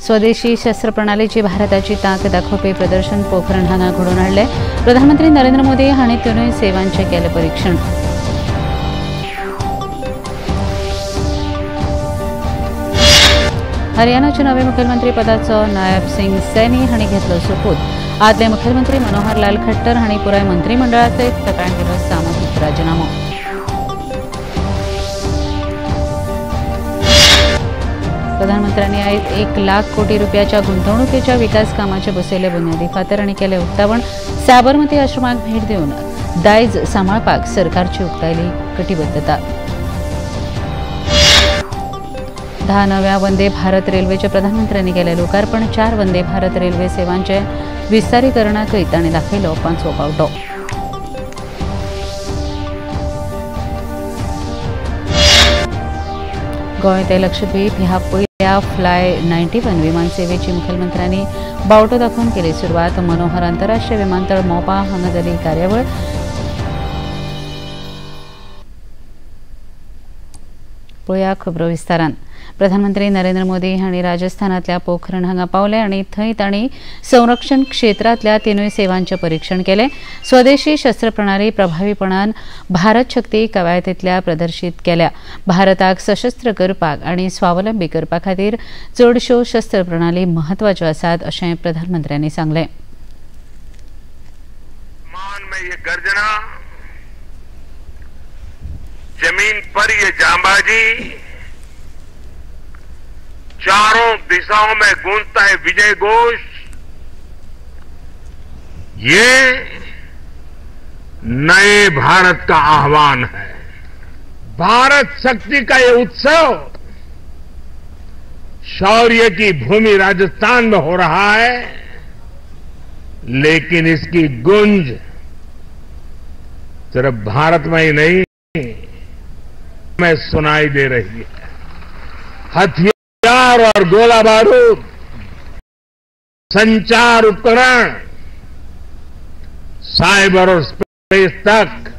स्वदेशी शस्त्र प्रणालीची भारताची ताकद दाखोवपी प्रदर्शन पोखरण हांगा घडोवन हाडले। प्रधानमंत्री नरेंद्र मोदी हांणी तिनूय सेवांचे केले परीक्षण। हरियाणाचे नवे मुखेलमंत्री पदाचो नायब सिंग सैनी हांणी घेतलो सोपूत। आदले मुखेलमंत्री मनोहर लाल खट्टर हांणी पुराय मंत्रिमंडळासयत सकाळीं केलो सामुहीक राजीनामो। प्रधानमंत्र्यांनी आयज 1 लाख कोटी रुपयाच्या गुंतवणुकीच्या विकास कामाचे बसयले बुन्यादी फातर आनी केले उक्तावण। साबरमती आश्रमाक भेट दिवन दायज सांबाळपाक सरकारची उक्तायली कटिबद्धता। 10 नव्या वंदे भारत रेल्वेचे प्रधानमंत्र्यांनी केले लोकार्पण। 4 वंदे भारत रेल्वे सेवांचे विस्तारीकरणाकय तांणी दाखयलो 5वो पावटो। गोंय ते लक्षद्वीप ह्या पहिल्या फ्लाय 91 विमान सेवेची मुखेलमंत्र्यांनी बावटो दाखोवन केली सुरवात। मनोहर आंतरराष्ट्रीय विमानतळ मोपा हांगा जाली कार्यावळ। पळया खबरो विस्तारान। प्रधानमंत्री नरेंद्र मोदी हांणी राजस्थानातल्या पोखरण हांगा पावले आनी थंय तांणी संरक्षण क्षेत्रातल्या तिनूय सेवांचे परीक्षण केले। स्वदेशी शस्त्र प्रणाली प्रभावीपणान भारत शक्ती कवायतींतल्या प्रदर्शीत केल्या। भारताक सशस्त्र करपाक आनी स्वावलंबी करपा खातीर चडश्यो शस्त्र प्रणाली म्हत्वाच्यो आसात अशें प्रधानमंत्र्यांनी सांगलें। जमीन पर ये जांबाजी, चारों दिशाओं में गूंजता है विजय घोष। ये नए भारत का आह्वान है। भारत शक्ति का ये उत्सव शौर्य की भूमि राजस्थान में हो रहा है, लेकिन इसकी गूंज सिर्फ भारत में ही नहीं में सुनाई दे रही है। हथियार और गोला बारूद, संचार उपकरण, साइबर और स्पेस तक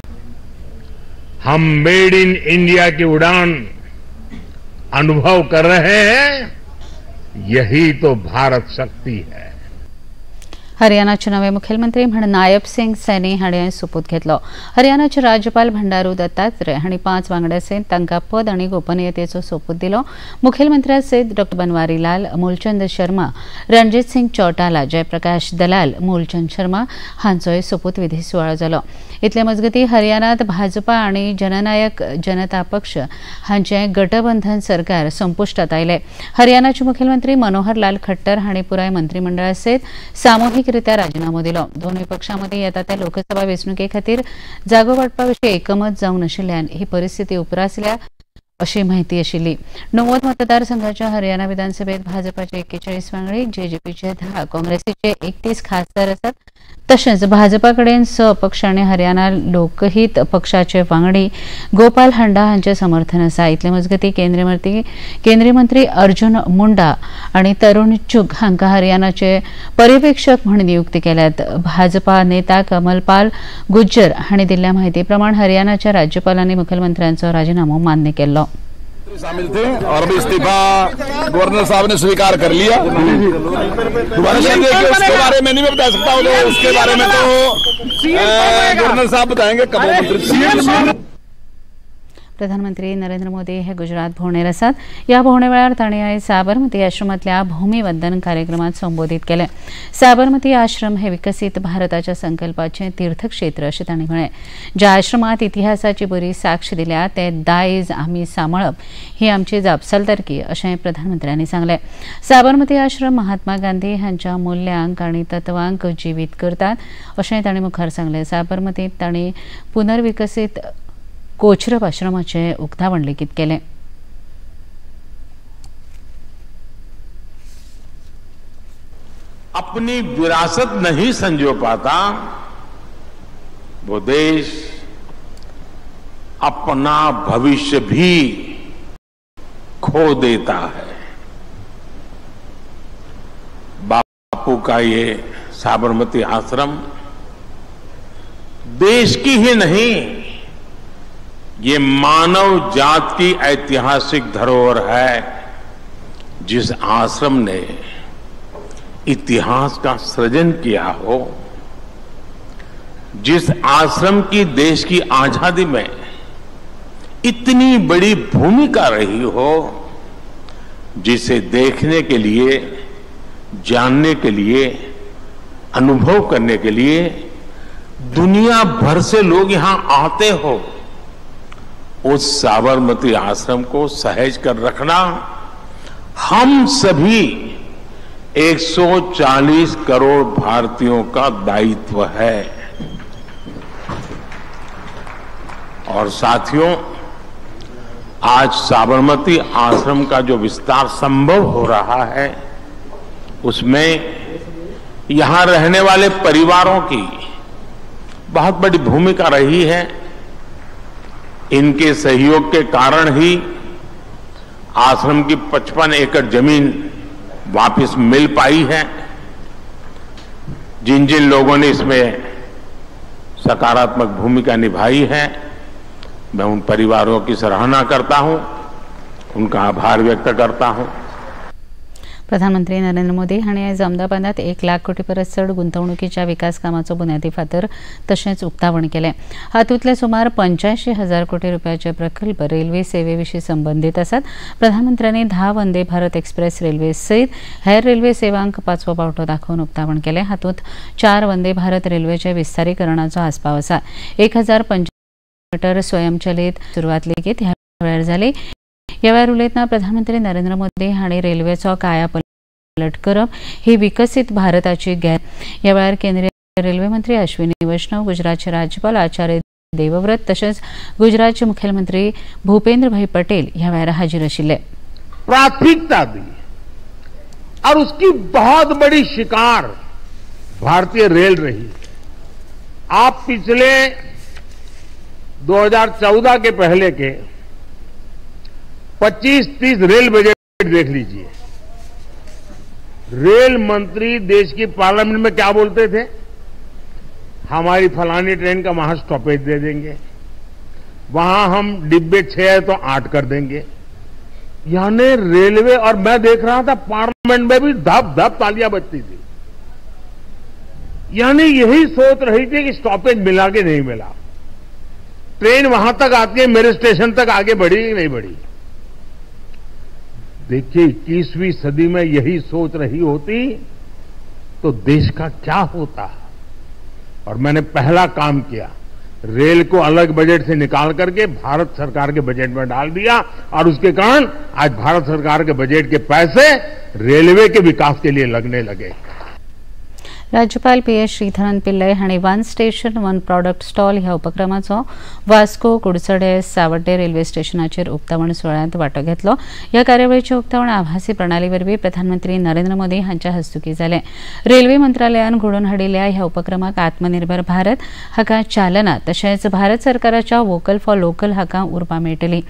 हम मेड इन इंडिया की उड़ान अनुभव कर रहे हैं। यही तो भारत शक्ति है। हरियाणाचे नवे मुखेलमंत्री म्हणून नायब सिंग सैनी हांणी आयज सोपूत घेतलो। हरियाणाचे राज्यपाल भंडारू दत्तात्रय हांणी 5 वांगड्यां सयत तांकां पद आनी गोपनीयतेचो सोपूत दिलो। मुखेलमंत्र्या सयत डॉ बनवारी लाल, मूलचंद शर्मा, रणजीत सिंग चौटाला, जयप्रकाश दलाल, मूलचंद शर्मा हांचोय सोपूत विधी सुवाळो जालो। इतले मजगतीं हरियाणात भाजपा आनी जननायक जनता पक्ष हांचे गठबंधन सरकार संपुश्टांत आयले। हरियाणाचे मुखेलमंत्री मनोहर लाल खट्टर हांणी पुराय मंत्रिमंडळा सयत सामुहीकरित्या राजीनामो दिलो। दोनूय पक्षांमदीं येता त्या लोकसभा वेंचणुके खातीर जागो वांटपा विशीं एकमत जावंक नाशिल्ल्यान ही परिस्थिती उप्रासल्या अशी माहिती आशिल्ली। 90 मतदारसंघाच्या हरियाणा विधानसभेत भाजपाचे 41 वांगडी, जेजेपीचे 10, काँग्रेसीचे 31 खासदार आसात। तशेंच भाजपा कडेन 6 अपक्ष आनी हरियाणा लोकहित पक्षाचे वांगडी गोपाल हांडा हांचे समर्थन आसा। इतले मजगतीं केंद्रीय मंत्री अर्जुन मुंडा आनी तरुण चुग हांकां हरियाणाचे पर्यवेक्षक म्हूण नियुक्ती केल्यात। भाजपा नेता कमलपाल गुज्जर हांणी दिल्ल्या म्हायती प्रमाण हरियाणाच्या राज्यपालांनी मुखेलमंत्र्यांचो राजीनामो मान्य केलो। शामिल थे और अभी इस्तीफा गवर्नर साहब ने स्वीकार कर लिया। दोबारा उसके बारे में नहीं मैं बता सकता हूँ, तो उसके बारे में तो गवर्नर साहब बताएंगे कब मंत्री। प्रधानमंत्री नरेंद्र मोदी हे गुजरात भोंवडेर आसात। ह्या भोंवडे वेळार तांणी आयज साबरमती आश्रमांतल्या भूमिवंदन कार्यक्रमात संबोधीत केलें। साबरमती आश्रम हे विकसीत भारताच्या संकल्पाचें तीर्थक्षेत्र अशें तांणी म्हळें। ज्या आश्रमांत इतिहासाची बरी साक्ष दिल्या ते दायज आमी सांबाळप ही आमची जापसालदारकी अशें प्रधानमंत्र्यांनी सांगलें। साबरमती आश्रम महात्मा गांधी हांच्या मुल्यांक आनी तत्वांक जिवीत करतात अशें तांणी मुखार सांगलें। साबरमतींत तांणी पुनर्विकसीत कोचरब आश्रमाचे उक्तावण लेगीत केलें। अपनी विरासत नहीं संजो पाता वो देश अपना भविष्य भी खो देता है। बापू का ये साबरमती आश्रम देश की ही नहीं, ये मानव जात की ऐतिहासिक धरोहर है, जिस आश्रम ने इतिहास का सृजन किया हो, जिस आश्रम की देश की आजादी में इतनी बड़ी भूमिका रही हो, जिसे देखने के लिए, जानने के लिए, अनुभव करने के लिए दुनिया भर से लोग यहां आते हो, उस साबरमती आश्रम को सहेज कर रखना हम सभी 140 करोड़ भारतीयों का दायित्व है। और साथियों, आज साबरमती आश्रम का जो विस्तार संभव हो रहा है, उसमें यहां रहने वाले परिवारों की बहुत बड़ी भूमिका रही है। इनके सहयोग के कारण ही आश्रम की 55 एकड़ जमीन वापस मिल पाई है। जिन जिन लोगों ने इसमें सकारात्मक भूमिका निभाई है, मैं उन परिवारों की सराहना करता हूं, उनका आभार व्यक्त करता हूं। प्रधानमंत्री नरेंद्र मोदी हांणी आज अहमदाबादात 1 लाख कोटी परस चड गुंतवणुकीच्या विकास कामाचो बुन्यादी फातर तशेंच उक्तावण केले। हातूंतले सुमार 85,000 कोटी रुपयाचे प्रकल्प रेल्वे सेवेविशीं संबंदीत आसात। प्रधानमंत्र्यांनी 10 वंदे भारत एक्सप्रेस रेल्वे सयत हेर रेल्वे सेवांक 5वो पावटो दाखोवन उक्तावण केले। हातूंत 4 वंदे भारत रेल्वेचे विस्तारीकरणाचो आस्पाव आसा। 1025 मीटर स्वयंचलित सुरवात लेगीत ह्या वेळार जाली। ह्या वेळार उलयतना प्रधानमंत्री नरेंद्र मोदी हांणी रेल्वेचो कायापलट करप ही विकसीत भारताची गॅर। ह्या वेळार केंद्रीय रेल्वे मंत्री अश्विनी वैष्णव, गुजरातचे राज्यपाल आचार्य देवव्रत तशेंच गुजरातचे मुखेलमंत्री भूपेंद्रभाई पटेल ह्या वेळार हाजीर आशिल्ले। प्राथमिकता दी और उसकी बहुत बड़ी शिकार भारतीय रेल रही। आप पिछले 2014 के पहले के 25-30 रेल बजट देख लीजिए। रेल मंत्री देश की पार्लियामेंट में क्या बोलते थे? हमारी फलानी ट्रेन का वहां स्टॉपेज दे देंगे, वहां हम डिब्बे 6 है तो 8 कर देंगे। यानी रेलवे, और मैं देख रहा था पार्लियामेंट में भी धप धप तालियां बजती थी। यानी यही सोच रही थी कि स्टॉपेज मिला कि नहीं मिला, ट्रेन वहां तक आती है, मेरे स्टेशन तक आगे बढ़ी कि नहीं बढ़ी। देखिए 21वीं सदी में यही सोच रही होती तो देश का क्या होता। और मैंने पहला काम किया, रेल को अलग बजट से निकाल करके भारत सरकार के बजट में डाल दिया, और उसके कारण आज भारत सरकार के बजट के पैसे रेलवे के विकास के लिए लगने लगे। राज्यपाल PS श्रीधरन पिल्लय हांणी 1 स्टेशन 1 प्रॉडक्ट स्टॉल ह्या उपक्रमाचो वास्को, कुडचडे, सावड्डे रेल्वे स्टेशनाचेर उक्तावण सुवाळ्यांत वांटो घेतलो। ह्या कार्यावळीचें उक्तावण आभासी प्रणाली वरवीं प्रधानमंत्री नरेंद्र मोदी हांच्या हस्तुकीं जालें। रेल्वे मंत्रालयान घडोवन हाडिल्ल्या ह्या उपक्रमाक आत्मनिर्भर भारत हाका चालना तशेंच भारत सरकाराच्या वोकल फॉर लोकल हाका उर्बा मेळटली।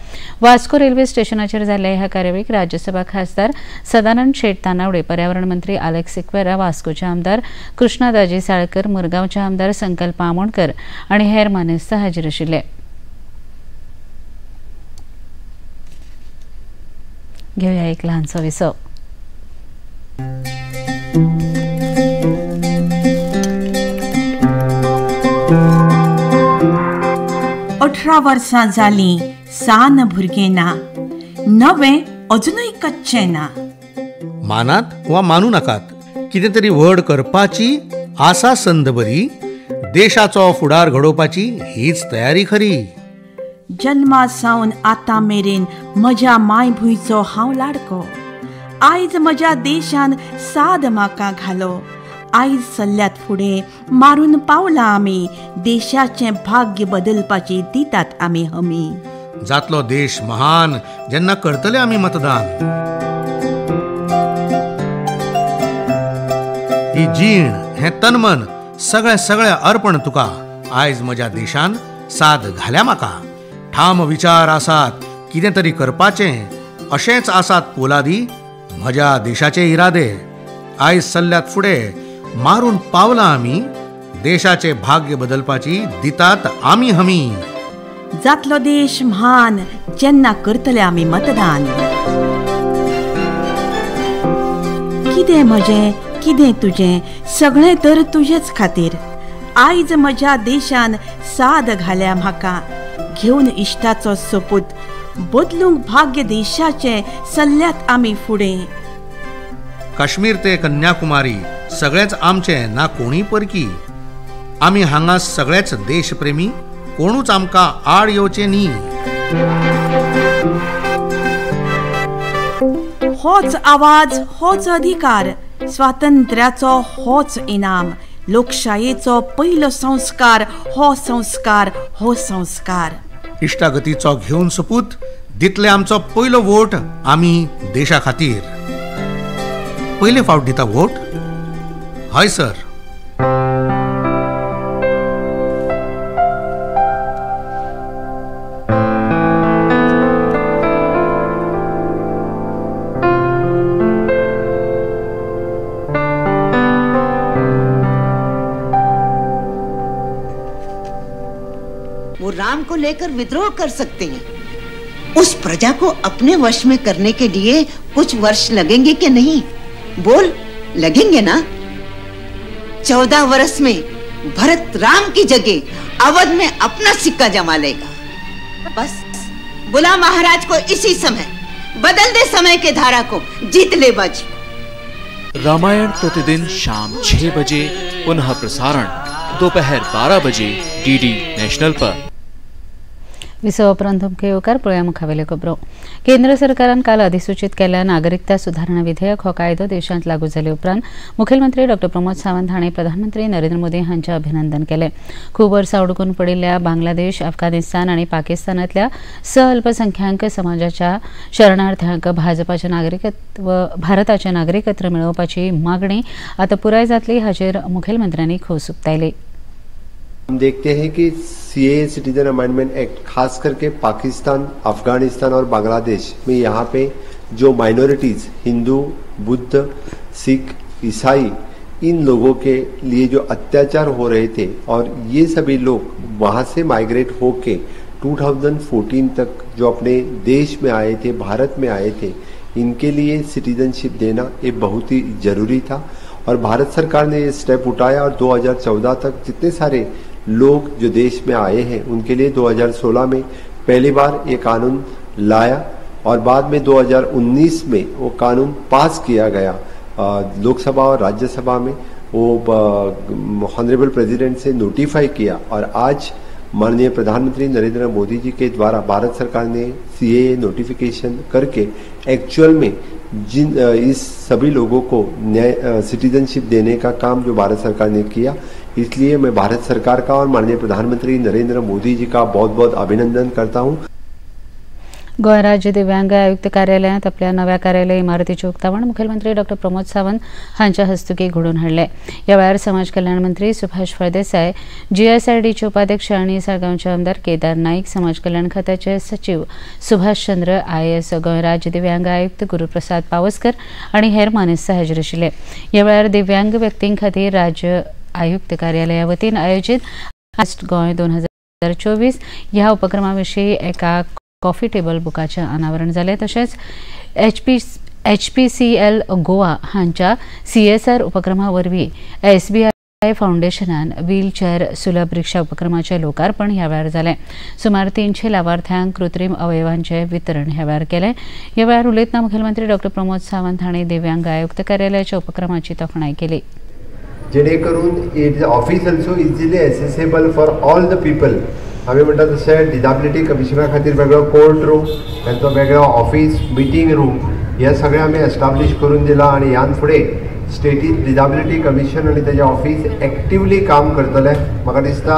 वास्को रेल्वे स्टेशनाचेर जाल्ल्या ह्या कार्यावळीक राज्यसभा खासदार सदानंद शेट तानावडे, पर्यावरण मंत्री अलेक्स सिक्वेरा, वास्कोचे आमदार कृष्णादाजी साळकर, मुरगांवचे आमदार संकल्प आमोणकर आणि हेर मानेस्त हाजीर आशिल्ले। घेऊया एक ल्हानसो विसव। 18 वर्सां जालीं सान भुरगें ना, नवें अजुनूय कच्चें ना। मानात वा मानू नाकात, कितें तरी व्हड करपाची आसा संद बरी, देशाचो फुडार घडोवपाची हीच तयारी खरी। जन्मा सावन आतां मेरेन म्हज्या मायभूंयचो हांव लाडको। आयज म्हज्या देशान साद म्हाका घालो। आयज चल्ल्यात फुडें मारून पावला आमी, देशाचें भाग्य बदलपाची दितात आमी हमी। जातलो देश महान जेन्ना करतले आमी मतदान। ही जीण, हें तनमन सगळें अर्पण तुका। आयज म्हज्या देशान साद घाल्या म्हाका। ठाम विचार आसात, कितें तरी करपाचें अशेंच आसात पोलादी म्हज्या देशाचे इरादे। आयज चल्ल्यात फुडें मारून पावला आमी, देशाचे भाग्य बदलपाची दितात आमी हमी। जातलो देश महान जेन्ना करतले आमी मतदान। कितें म्हजें कितें तुजें सगळें तर तुजेच खातीर. आयज म्हज्या देशान साद घाल्या म्हाका, घेवन इश्टाचो सोपूत बदलूंक भाग्य देशाचे चल्ल्यात आमी फुडें. काश्मीर ते कन्याकुमारी सगळेच आमचे ना कोणी परकी. आमी हांगा सगळेच देशप्रेमी, कोणूच आमकां आड येवचे न्ही. होच आवाज, होच अधिकार, स्वातंत्र्याचो होच इनाम, लोकशायेचो पयलो संस्कार हो संस्कार हो संस्कार. इश्टागतीचो घेवन सोपूत दितले आमचो पयलो वोट आमी देशा खातीर. पयले फावट दिता वोट? हय सर. वो राम को लेकर विद्रोह कर सकते हैं. उस प्रजा को अपने वश में करने के लिए कुछ वर्ष लगेंगे कि नहीं? बोल, लगेंगे ना? 14 वर्ष में भरत राम की जगह अवध में अपना सिक्का जमा लेगा. बस बुला महाराज को इसी समय, बदल दे समय के धारा को, जीत ले बाजी. रामायण प्रतिदिन शाम 6 बजे, पुनः प्रसारण दोपहर 12 बजे डीडी नेशनल पर. विसव उपरांत येवकार पळया मुखावेल्यो खबरो. केंद्र सरकारान काल अधिसूचित केल्ल्या नागरिकता सुधारणा विधेयक हो कायदो देशांत लागू जाले उपरांत मुखेलमंत्री डॉ प्रमोद सावंत हांणी प्रधानमंत्री नरेंद्र मोदी हांचे अभिनंदन केले. खूब वर्सां अडकून पडिल्ल्या बांगलादेश, अफगाणिस्तान आनी पाकिस्तानांतल्या अल्पसंख्याक समाजाच्या शरणार्थ्यांक भारताचें नागरिकत्व मेळोवपाची मागणी आतां पुराय जातली हाचेर मुखेलमंत्र्यांनी खोस उक्तायली. हम देखते हैं कि सीएए सिटीजन अमेंडमेंट एक्ट खास करके पाकिस्तान, अफगानिस्तान और बांग्लादेश में यहाँ पे जो माइनॉरिटीज हिंदू, बुद्ध, सिख, ईसाई, इन लोगों के लिए जो अत्याचार हो रहे थे और ये सभी लोग वहाँ से माइग्रेट होके 2014 तक जो अपने देश में आए थे, भारत में आए थे, इनके लिए सिटीजनशिप देना ये बहुत ही जरूरी था. और भारत सरकार ने ये स्टेप उठाया और 2014 तक जितने सारे लोग जो देश में आए हैं उनके लिए 2016 में पहली बार ये कानून लाया और बाद में 2019 में वो कानून पास किया गया लोकसभा और राज्यसभा में. वो ऑनरेबल प्रेसिडेंट से नोटिफाई किया और आज माननीय प्रधानमंत्री नरेंद्र मोदी जी के द्वारा भारत सरकार ने सीएए नोटिफिकेशन करके एक्चुअल में जिन इस सभी लोगों को सिटीजनशिप देने का काम जो भारत सरकार ने किया, इसलिए मैं भारत सरकार का और माननीय प्रधानमंत्री नरेंद्र मोदी जी का बहुत बहुत अभिनंदन करता हूं. गोंय राज्य दिव्यांग आयुक्त कार्यालयात आपल्या नव्या कार्यालय इमारतीचे उक्तावण मुखेलमंत्री डॉ प्रमोद सावंत हांच्या हस्तुकी घडोवन हाडले. ह्या वेळार समाज कल्याण मंत्री सुभाष फळदेसाय, जीएसआरडीचे उपाध्यक्ष आनी साळगांवचे आमदार केदार नाईक, समाज कल्याण खात्याचे सचिव सुभाष चंद्र आयएस, गोंय राज्य दिव्यांग आयुक्त गुरुप्रसाद पावसकर आनी हेर मानेस्त हाजीर आशिल्ले. ह्या वेळार दिव्यांग व्यक्तीं खातीर राज्य आयुक्त कार्यालया वतीन आयोजीत फास्ट गोंय 2024 ह्या उपक्रमा विशीं एका कॉफी टेबल बुकाचे अनावरण जाले. तशेंच HPCL गोवा हांच्या CSR उपक्रमा वरवीं SBI फाउंडेशनान व्हीलचेअर सुलभ रिक्षा उपक्रमाचे लोकार्पण ह्या वेळार जालें. सुमार 300 लावार्थ्यांक कृत्रीम अवयवांचे वितरण ह्या वेळार केलें. ह्या वेळार उलयतना मुखेलमंत्री डॉ प्रमोद सावंत हांणी दिव्यांग आयुक्त कार्यालयाच्या उपक्रमाची तोखणाय केली. जेणे करून it office also easily accessible for all the people. आम्ही म्हणतात तशें डिजाबिलिटी कमिशना खातीर वेगळो कोर्ट रूम, तांचो वेगळो ऑफिस, मिटींग रूम, हे सगळें आमी एस्टाब्लीश करून दिलां. आनी ह्यान फुडें स्टेटीज डिजाबिलिटी कमिशन आनी तेजें ऑफिस एक्टिवली काम करतलें. म्हाका दिसता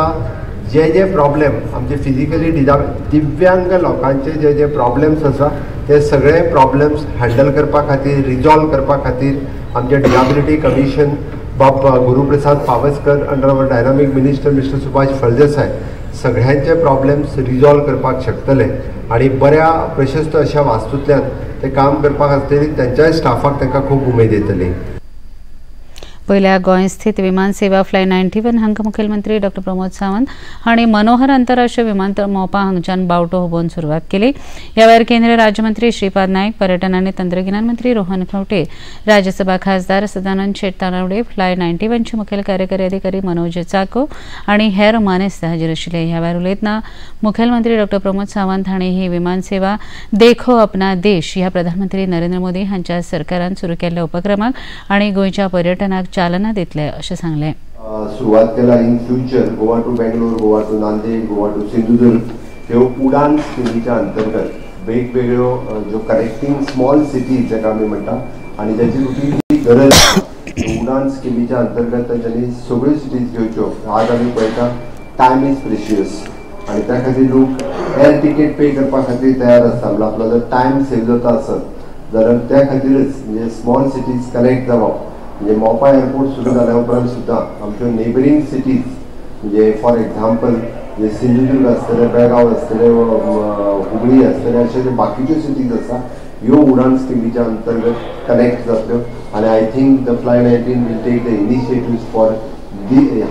जे प्रॉब्लेम आमचे फिजिकली दिव्यांग लोकांचे जे प्रॉब्लेम्स आसा ते सगळे प्रॉब्लेम्स हँडल करपा खातीर, रिजॉल्व करपा खातीर आमचे disability commission Guruprasad Pawaskar under our dynamic minister mister Subhash Phaldesai सगळ्यांचे प्रॉब्लेम्स रिजॉल्व करपाक शकतले आणि बऱ्या प्रशस्त अशा वास्तूंतल्यान ते काम करपाक आसतली. त्यांच्याय स्टाफाक तांकां खूब उमेद येतली. पयल्या गोंय स्थित विमान सेवा फ्लाय 91 हांकां मुखेलमंत्री डॉ प्रमोद सावंत हांणी मनोहर आंतरराष्ट्रीय विमानतळ मोपा हांगच्यान बावटो हुबोवन सुरवात केली। ह्या वेळार केंद्रीय राज्यमंत्री श्रीपाद नायक, पर्यटन आनी तंत्रगिन्यान मंत्री रोहन खंवटे, राज्यसभा खासदार सदानंद शेट तानावडे, फ्लाय 91 चे मुखेल कार्यकारी अधिकारी मनोज चाको आनी हेर मानेस्त हाजीर आशिल्ले। ह्या वेळार उलयतना मुखेलमंत्री डॉ प्रमोद सावंत हांणी ही विमान सेवा देखो अपना देश ह्या प्रधानमंत्री नरेंद्र मोदी हांच्या सरकारान सुरू केल्ल्या उपक्रमाक आनी गोंयच्या पर्यटनाक चालना दितले अशें सांगलें। सुरुवात केला in future Goa to Bangalore, Goa to Nanded, Goa to Sindhudurg ह्यो उडान स्किमीच्या अंतर्गत वेगवेगळ्यो ज्यो कनेक्टिंग स्मॉल सिटीज जाका आमी म्हणटा आनी त्याची रुटीन गरज उडान स्किमीच्या अंतर्गत त्यांनी सगळ्यो सिटीज घेवच्यो। आज आमी पळयता टायम इज प्रेशियस आणि त्या खातीर लोक एअर तिकेट पे करपा खातीर तयार आसता। म्हणजे आपलो जर टायम सेव जाता आसत जाल्यार त्या खातीरच म्हणजे स्मॉल सिटीज कनेक्ट जावप। म्हणजे मोपा एअरपोर्ट सुरू जाल्या उपरांत सुद्दां आमच्यो नेबरिंग सिटीज म्हणजे फॉर एग्जाम्पल म्हणजे सिंधुदुर्ग आसतले, बेळगांव आसतले, हुबळी आसतले अशे जे बाकीच्यो सिटीज आसा ह्यो उडान स्किमीच्या अंतर्गत कनेक्ट जातल्यो आणि I think the fly 19 will take the initiatives for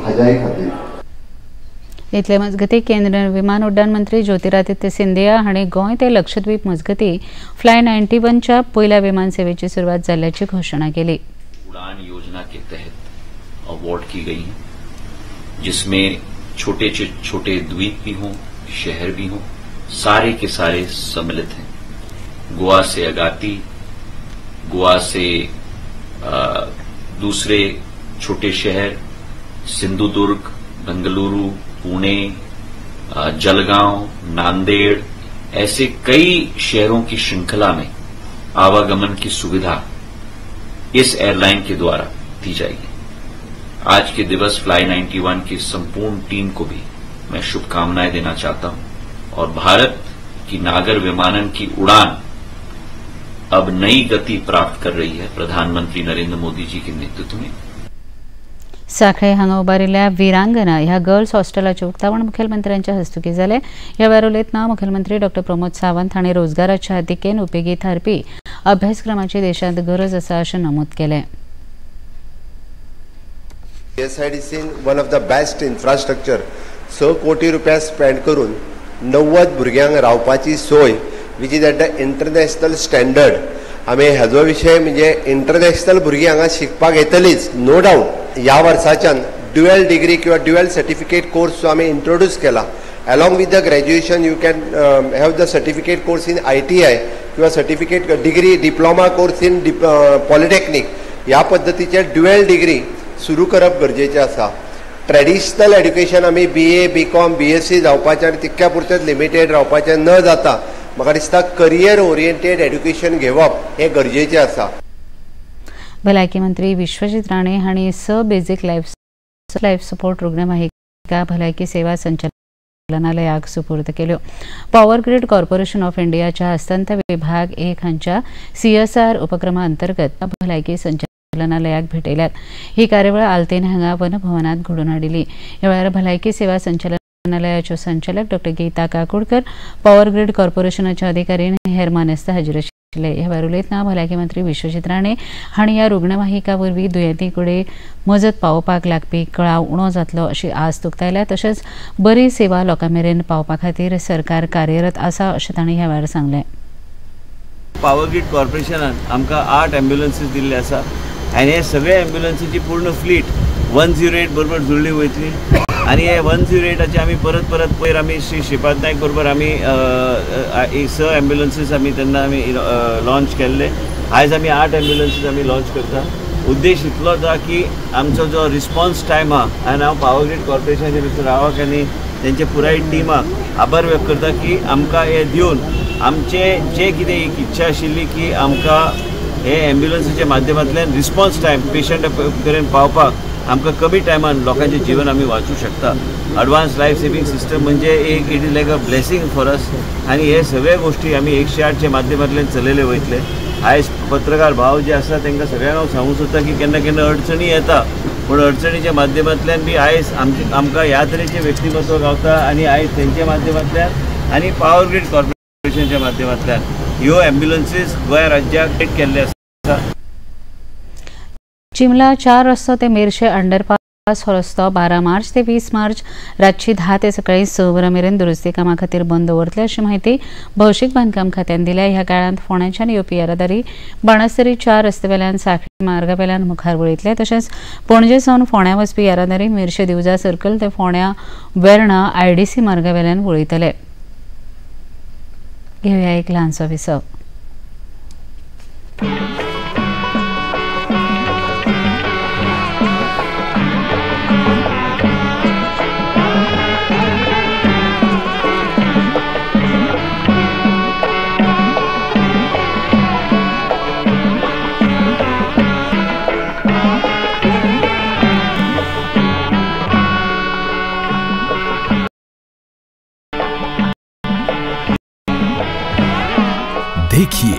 हाज्याय खातीर। इतले मजगती केंद्रीय विमान उड्डाण मंत्री ज्योतिरादित्य सिंधिया हांणी गोंय ते लक्षद्वीप मजगती फ्लाय 91 च्या पयल्या विमान सेवेची सुरवात जाल्ल्याची घोषणा केली। उड़ान योजना के तहत अवार्ड की गई है, जिसमें छोटे से छोटे द्वीप भी हों, शहर भी हों, सारे के सारे सम्मिलित हैं। गोवा से अगाती, गोवा से दूसरे छोटे शहर सिंधुदुर्ग, बेंगलुरु, पुणे, जलगांव, नांदेड़, ऐसे कई शहरों की श्रृंखला में आवागमन की सुविधा इस एयरलाइन के द्वारा दी जाएगी। आज के दिवस फ्लाई 91 की संपूर्ण टीम को भी मैं शुभकामनाएं देना चाहता हूं और भारत की नागर विमानन की उड़ान अब नई गति प्राप्त कर रही है प्रधानमंत्री नरेंद्र मोदी जी के नेतृत्व में। साखळे हांगा उबारिल्ल्या वीरांगना ह्या गर्ल्स हॉस्टेलाचे उक्तावण मुखेलमंत्र्यांच्या हस्तुकी जाले। ह्या वेळार उलयतना मुखेलमंत्री डॉ प्रमोद सावंत हांणी रोजगाराच्या दिकेन उपेगी थारपी अभ्यासक्रमाची देशांत गरज आसा अशें नमूद केलें। सीएसआयडीसीन one of the best infrastructure 6 कोटी रुपया स्पेंड करून 90 भुरग्यांक रावपाची सोय which is at the international standard. आमी हेजो विशय म्हणजे इंटरनॅशनल भुरगीं हांगा शिकपाक येतलीच नो डाउट। ह्या वर्साच्यान ड्युअल डिग्री किंवा ड्युअल सर्टिफिकेट कोर्स जो आमी इंट्रोड्यूस केला along with the graduation you can have the certificate course in ITI किंवा certificate degree diploma course in polytechnic ह्या पद्दतीचे ड्युअल डिग्री सुरू करप गरजेचें आसा। ट्रेडिशनल एड्युकेशन आमी BA, BCom, BSc जावपाचें आनी तितक्या पुरतेंच लिमिटेड रावपाचें न जाता म्हाका दिसता करियर ओरिएंटेड एड्युकेशन घेवप हें गरजेचें आसा। भलायकी मंत्री विश्वजीत राणे हांणी बेसिक लायफ सपोर्ट रुग्णवाहिका भलायकी सेवा संचालनालयाक सुपूर्द केल्यो। पॉवर ग्रीड कॉर्पोरेशन ऑफ इंडियाच्या हस्तंत विभाग 1 हांच्या CSR उपक्रमा अंतर्गत भलायकी संचालनालयाक भेटयल्यात। ही कार्यावळ आल्तेन हांगा वनभवनात घडोवन हाडिल्ली। ह्या वेळार भलायकी सेवा संचालनालयाच्यो संचालक डॉ गीता काकुडकर, पॉवर ग्रीड कॉर्पोरेशनाच्या अधिकारी आनी हेर मानेस्त हाजीर आशिल्ले। ह्या वेळार उलयतना भलायकी मंत्री विश्वजीत राणे हांणी ह्या रुग्णवाहिका वरवीं दुयेंती कडेन मजत पावोवपाक लागपी कळाव उणो जातलो अशी आस्त उक्तायल्या। तशेंच बरी सेवा लोकां मेरेन पावपा खातीर सरकार कार्यरत आसा अशें तांणी ह्या वेळार सांगलें। पॉवर ग्रीड कॉर्पोरेशनान आमकां 8 एम्ब्युलन्सीस दिल्ले आसा आनी हे सगळे एम्ब्युलन्सीची पूर्ण फ्लीट 108 बरोबर जुळली वयतली आनी हे 108चे आमी परत पयर आमी श्री श्रीपाद नायक बरोबर आमी 6 एम्ब्युलन्सीस आमी तेन्ना आमी लॉन्च केल्ले। आयज आमी 8 एम्ब्युलन्सीस आमी लॉन्च करता। उद्देश इतलो आसा की आमचो जो रिस्पॉन्स टायम आहा आनी हांव पॉवर ग्रीड कॉर्पोरेशनाचे मिस्टर रावक आनी तेंचे पुराय टिमाक आभार व्यक्त करता की आमकां हे दिवन आमचे जे कितें एक इच्छा आशिल्ली की आमकां हे एम्ब्युलन्सीच्या माध्यमांतल्यान रिस्पॉन्स टायम पेशंट कडेन पावपाक आमकां कमी टायमान लोकांचें जीवन आमी वाचूं शकता। एडवान्स लायफ सेविंग सिस्टम म्हणजे एक it is like a blessing for us आनी हे सगळे गोष्टी आमी 108च्या माध्यमांतल्यान चलयले वयतले। आयज पत्रकार भाव जे आसा तांकां सगळ्यांक हांव सांगूं सोदता की केन्ना केन्ना अडचणी येता पूण अडचणीच्या माध्यमांतल्यान बी आयज आमकां ह्या तरेचें व्यक्तिमत्व गावता आनी आयज तेंच्या माध्यमांतल्यान आनी पॉवर ग्रीड कॉर्पोरेशनच्या माध्यमांतल्यान ह्यो एम्ब्युलन्सीस गोंय राज्याक केल्ले आसा। चिमला 4 रस्तो ते मेर्शे अंडरपास हो रस्तो 12 मार्च ते 20 मार्च रातची 10 ते सकाळी 6 वरां मेरेन दुरुस्ती कामां खातीर बंद दवरतले अशी माहिती भौशीक बांदकाम खात्यान दिल्या। ह्या काळांत फोंड्याच्यान येवपी येरादारी बाणस्तारी 4 रस्ते वेल्यान सांखळी मार्गा वेल्यान मुखार वळयतले। तशेंच पणजे सावन फोंड्या वचपी येरादारी मेर्शे दिवजा सर्कल ते फोंड्या वेर्णा IDC मार्गा वेल्यान वळयतले। घेऊया एक ल्हानसो विसव। देखिए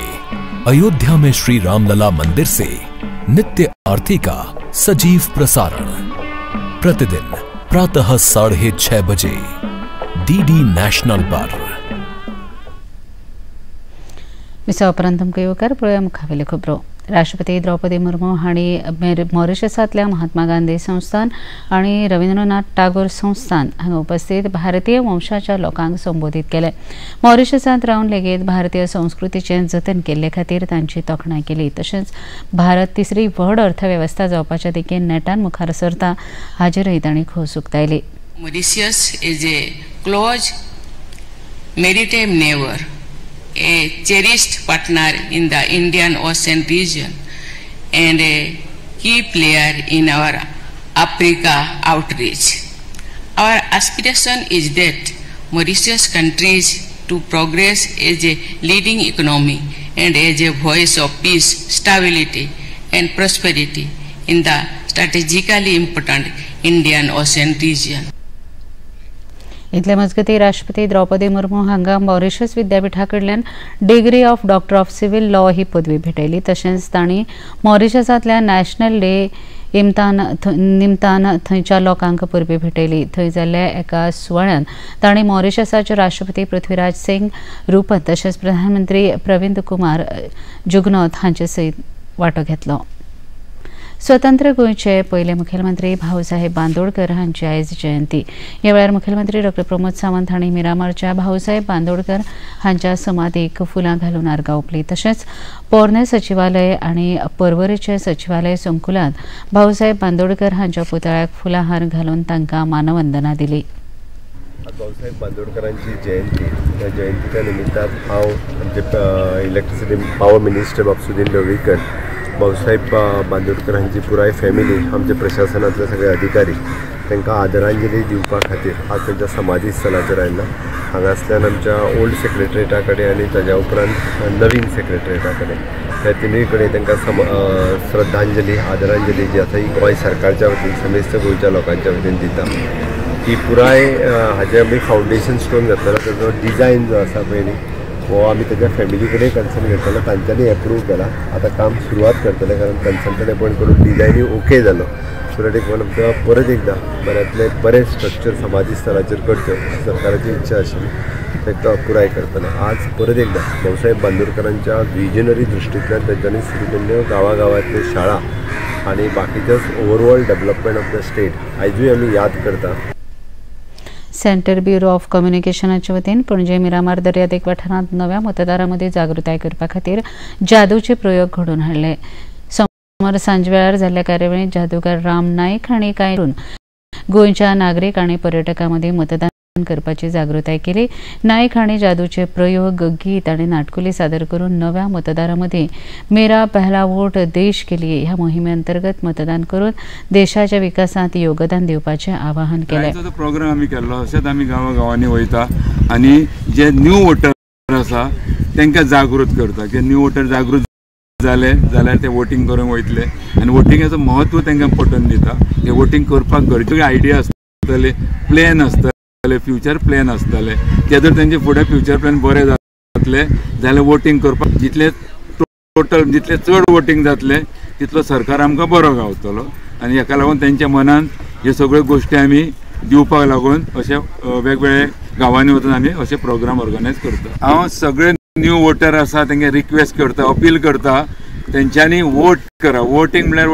अयोध्या में श्री रामलला मंदिर से नित्य आरती का सजीव प्रसारण प्रतिदिन प्रातः 6:30 बजे DD नेशनल पर। विसा उपरांत तुमकां येवकार पळोवया मुखावेल्यो खबरो। राष्ट्रपती द्रौपदी मुर्मू हांणी मॉरिशसांतल्या महात्मा गांधी संस्थान आनी रवींद्रनाथ टागोर संस्थान हांगा उपस्थित भारतीय वंशाच्या लोकांक संबोधीत केले। मॉरिशसांत रावन लेगीत भारतीय संस्कृतीचें जतन केल्ले खातीर तांची तोखणाय केली। तशेंच भारत तिसरी व्हड अर्थवेवस्था जावपाच्या दिकेन नेटान मुखार सरता हाचेरय तांणी खोस उक्तायली। Mauritius is a close maritime neighbor, a cherished partner in the Indian Ocean region, and a key player in our Africa outreach. Our aspiration is that Mauritius continues to progress as a leading economy and as a voice of peace, stability, and prosperity in the strategically important Indian Ocean region. इतले मजगती राष्ट्रपती द्रौपदी मुर्मू हांगा Mauritius विद्यापीठा कडल्यान degree of doctor of civil law ही पदवी भेटयली। तशेंच तांणी मॉरिशसांतल्या नॅशनल डे निमतान थंयच्या लोकांक परबी भेटयली। थंय जाल्ल्या एका सुवाळ्यान तांणी मॉरिशसाचे राष्ट्रपती पृथ्वीराज सिंग रूपत तशेंच प्रधानमंत्री प्रविंद कुमार जुगनौथ हांचे सयत वांटो घेतलो। स्वतंत्र गोंयचे पयले मुखेलमंत्री भाऊसाहेब बांदोडकर हांची आयज जयंती। ह्या वेळार मुखेलमंत्री डॉ प्रमोद सावंत हांणी मिरामारच्या भाऊसाहेब बांदोडकर हांच्या समाधीक फुलां घालून आर्गां ओंपली। तशेंच पोरने सचिवालय आनी पर्वरेचे सचिवालय संकुलांत भाऊसाहेब बांदोडकर हांच्या पुतळ्याक फुलां हार घालून तांकां मानवंदना दिली। भाऊसाहेब बांदोडकरांची जयंती, या जयंतीच्या निमित्तान हांव आमचे इलेक्ट्रिसिटी पावर मिनिस्टर बाब सुदीन ढवळीकर, भाऊसाहेब बांदोडकर हांची पुराय फॅमिली, आमचे प्रशासनातले सगळे अधिकारी तांकां आदरांजली दिवपा खातीर आज तांच्या समाधी स्थळाचेर आयिल्लो। हांगासल्यान आमच्या ओल्ड सेक्रेटरिएटा कडेन आनी ताज्या उपरांत नवीन सेक्रेटरिएटा कडेन ह्या तिनूय कडेन तांकां श्रद्धांजली आदरांजली जी आसा ही गोंय सरकारच्या वतीन समेस्त गोंयच्या लोकांच्या वतीन दिता। ही पुराय हाजे आमी फावंडेशन स्टोन घातलेलो, ताजो डिजायन जो आसा पळय वो आमी ताज्या फॅमिली कडेन कन्सर्न घेतलेलो, तांच्यांनी एप्रूव केला। आतां काम सुरवात करतले कारण कन्सल्टंट अपॉयंट करून डिजायनूय ओके जालो। सो दॅट एक आमकां परत एकदां बऱ्यांतले बरे स्ट्रक्चर समाधी स्थळाचेर करच्यो सरकाराची इच्छा आशिल्ली, ताका पुराय करतले। आज परत एकदां भाऊसाहेब बांदोडकरांच्या विजनरी दृश्टींतल्यान तांच्यांनी सुरू केल्ल्यो गांवागांवांतल्यो शाळा आनी बाकीच्याच overall development of the state आयजूय आमी याद करता। सेंट्रल ब्युरो ऑफ कम्युनिकेशनाच्या वतीन पणजे मिरामार दर्यादेग वाठारांत नव्या मतदारांमदी जागृताय करपा खातीर जादूचे प्रयोग घडोवन हाडले। सोमार सांजवेळार जाल्ल्या कार्यावळींत जादूगार राम नायक हांणी कांय गोंयच्या नागरीक आनी पर्यटकां मदीं मतदान करपाची जागृताय केली। नायक हांणी जादूचे प्रयोग, गीत आनी नाटकुली सादर करून नव्या मतदारां मदीं मेरा पहला वोट देश के लिए ह्या मोहिमे अंतर्गत मतदान करून देशाच्या विकासांत योगदान दिवपाचें आवाहन केलें। जो प्रोग्राम आमी केल्लो अशेंच आमी गांवागांवांनी वयता आनी जे न्यू वोटर आसा तांकां जागृत करता की न्यू वोटर जागृत जाले जाल्यार ते वोटींग करूंक वयतले आनी वोटिंगाचो महत्व तांकां पटोवन दिता। ते वोटींग करपाक गरजेचे आयडिया आसतले, प्लॅन आसतले, फ्युचर प्लॅन आसतले, ते जर तांचे फुडें फ्युचर प्लॅन बरे जातले जाल्यार वोटींग करपाक जितले चड वोटींग जातले तितलो सरकार आमकां बरो गावतलो आनी हेका लागून तांच्या मनांत ह्यो सगळ्यो गोश्टी आमी दिवपाक लागून अशे वेगवेगळे गांवांनी वचून आमी अशे प्रोग्राम ऑर्गनायज करता। हांव सगळे न्यू वोटर आसा तांकां रिक्वेस्ट करता, अपील करता, तेंच्यांनी वोट करा। वोटींग म्हळ्यार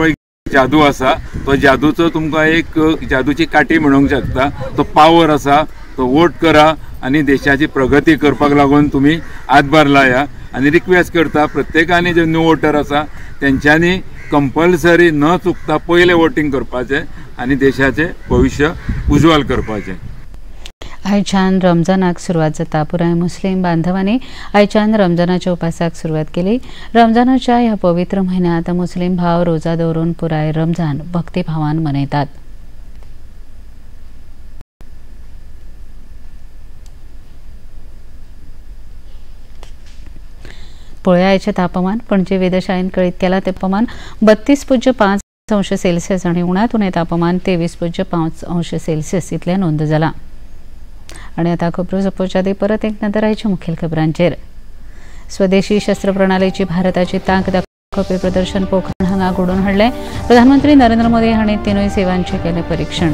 जादू आसा तो जादूचो तुमकां एक जादूची काटी म्हणूंक शकता. तो पावर आसा तो वोट करा आनी देशाची प्रगती करपाक लागून तुम्ही हातभार लाया. आनी रिक्वेस्ट करता प्रत्येकाने जे न्यू वोटर आसा तेंच्यांनी कंपल्सरी न चुकता पयले वोटिंग करपाचें आनी देशाचें भविष्य उज्वल करपाचें. आयच्यान रमजानाक सुरवात जाता. पुराय मुस्लिम बांधवांनी आयच्यान रमजानाच्या उपासाक सुरवात केली. रमजानाच्या ह्या पवित्र म्हयन्यांत मुस्लिम भाव रोजा दवरून पुराय रमजान भक्तिभावान मनयतात. पळया आयचे तापमान. पणजे वेधशाळेन कळीत केला ते तापमान 32.5 आणि उणात उणे तापमान 23.5 इतले नोंद जाला. आणि आता खबरो सोंपोवच्या आदी परत एक नदर आयच्या मुखेल खबरांचेर. स्वदेशी शस्त्र प्रणालीची भारताची तांक दाखोवपी प्रदर्शन पोखरण हांगा घडोवन हाडलें. प्रधानमंत्री नरेंद्र मोदी हांणी तिनूय सेवांचें केलें परीक्षण.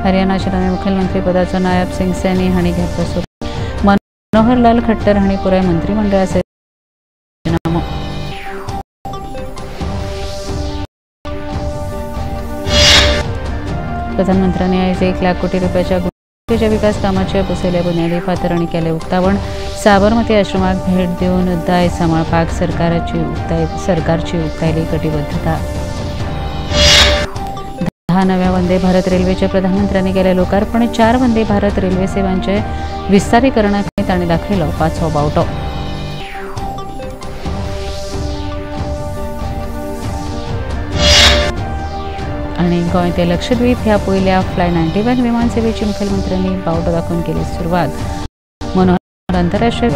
हरियाणाचे नवे मुखेलमंत्री पदाचो नायब सिंग सैनी हांणी घेतलो सोपूत. मनोहरलाल खट्टर हांणी पुराय मंत्रिमंडळाचो राजीनामो. प्रधानमंत्र्यांनी आयज 1 लाख कोटी रुपयाच्या गुंतवणुकीच्या विकास कामाचे बसयले बुन्यादी फातर आनी केले उक्तावण. साबरमती आश्रमाक भेट दिवन दाय सांबाळपाक सरकारची उक्तायली कटिबद्धता. 10 नव्या वंदे भारत रेल्वेचे प्रधानमंत्र्यांनी केले लोकार्पण. 4 वंदे भारत रेल्वे सेवांचे विस्तारीकरणाक तांणी दाखयलो 5वो बावटो. आणि गोंय ते लक्षद्वीप ह्या पयल्या फ्लाय 91 विमान सेवेची मुखेलमंत्र्यांनी बावटो दाखोवन केली सुरवात. मनोहर आंतरराष्ट्रीय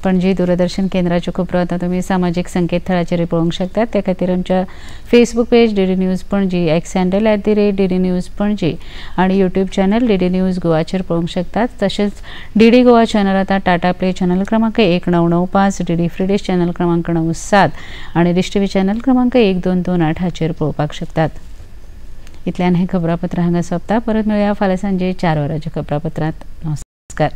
पणजी दूरदर्शन केंद्राच्यो खबरो आतां तुमी सामाजीक संकेतथळाचेर पळोवंक शकतात. त्या खातीर आमच्या Facebook page DD news Panaji, x handle @DD news Panaji आणि यूट्यूब चॅनल डीडी न्यूज गोवाचेर पळोवंक शकतात. तशेंच डीडी गोवा चॅनल आतां टाटा प्ले चॅनल क्रमांक 1995, डीडी फ्री डिश चॅनल क्रमांक 97 आणि डिश टीव्ही चॅनल क्रमांक 1228 हाचेर पळोवपाक शकतात. इतल्यान हें खबरापत्र हांगा सोंपता. परत मेळुया फाल्यां सांजे 4 वरांच्या खबरापत्रांत. नमस्कार.